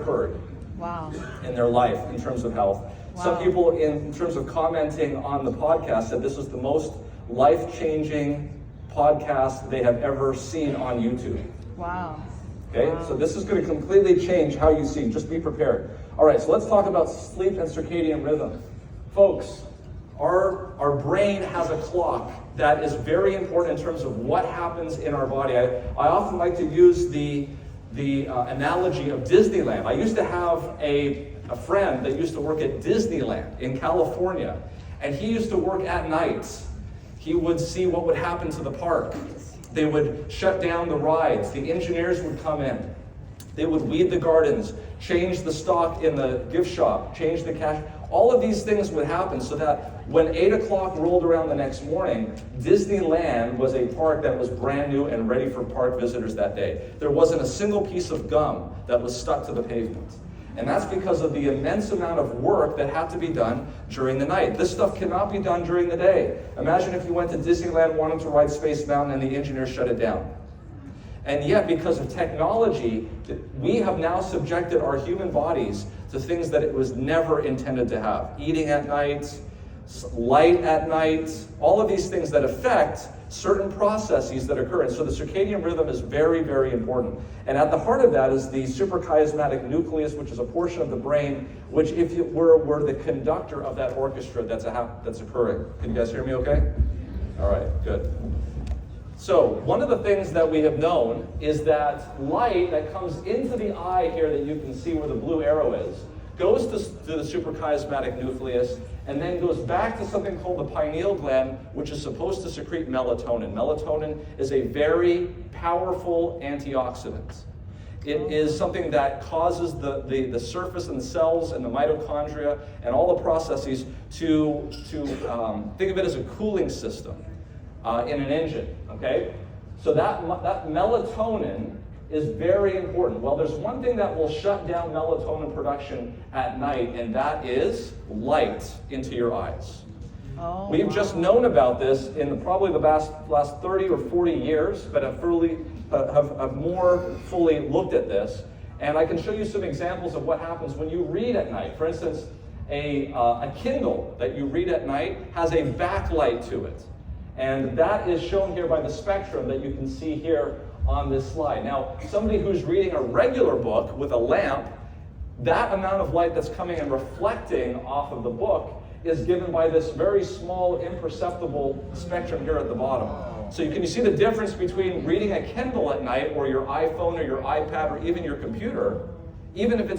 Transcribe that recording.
occurred Wow. in their life in terms of health. Wow. Some people, in terms of commenting on the podcast, said this is the most life-changing podcast they have ever seen on YouTube. Wow. Okay, Wow. so this is going to completely change how you see. Just be prepared. All right, so let's talk about sleep and circadian rhythm. Folks, our brain has a clock that is very important in terms of what happens in our body. I often like to use the analogy of Disneyland. I used to have a friend that used to work at Disneyland in California, and he used to work at night. He would see what would happen to the park. They would shut down the rides. The engineers would come in. They would weed the gardens, change the stock in the gift shop, change the cash. All of these things would happen so that when 8 o'clock rolled around the next morning, Disneyland was a park that was brand new and ready for park visitors that day. There wasn't a single piece of gum that was stuck to the pavement. And that's because of the immense amount of work that had to be done during the night. This stuff cannot be done during the day. Imagine if you went to Disneyland wanting to ride Space Mountain and the engineers shut it down. And yet, because of technology, we have now subjected our human bodies to things that it was never intended to have. Eating at night, light at night, all of these things that affect certain processes that occur. And so the circadian rhythm is very, very important. And at the heart of that is the suprachiasmatic nucleus, which is a portion of the brain, which if it were the conductor of that orchestra that's occurring. Can you guys hear me okay? All right, good. So one of the things that we have known is that light that comes into the eye here that you can see where the blue arrow is, goes to the suprachiasmatic nucleus and then goes back to something called the pineal gland, which is supposed to secrete melatonin. Melatonin is a very powerful antioxidant. It is something that causes the surface and the cells and the mitochondria and all the processes to think of it as a cooling system in an engine, okay? So that melatonin is very important. Well, there's one thing that will shut down melatonin production at night, and that is light into your eyes. Oh, We've wow. just known about this in probably the last 30 or 40 years, but have more fully looked at this. And I can show you some examples of what happens when you read at night. For instance, a Kindle that you read at night has a backlight to it. And that is shown here by the spectrum that you can see here on this slide. Now, somebody who's reading a regular book with a lamp, that amount of light that's coming and reflecting off of the book is given by this very small, imperceptible spectrum here at the bottom. So can you see the difference between reading a Kindle at night or your iPhone or your iPad or even your computer, even if it's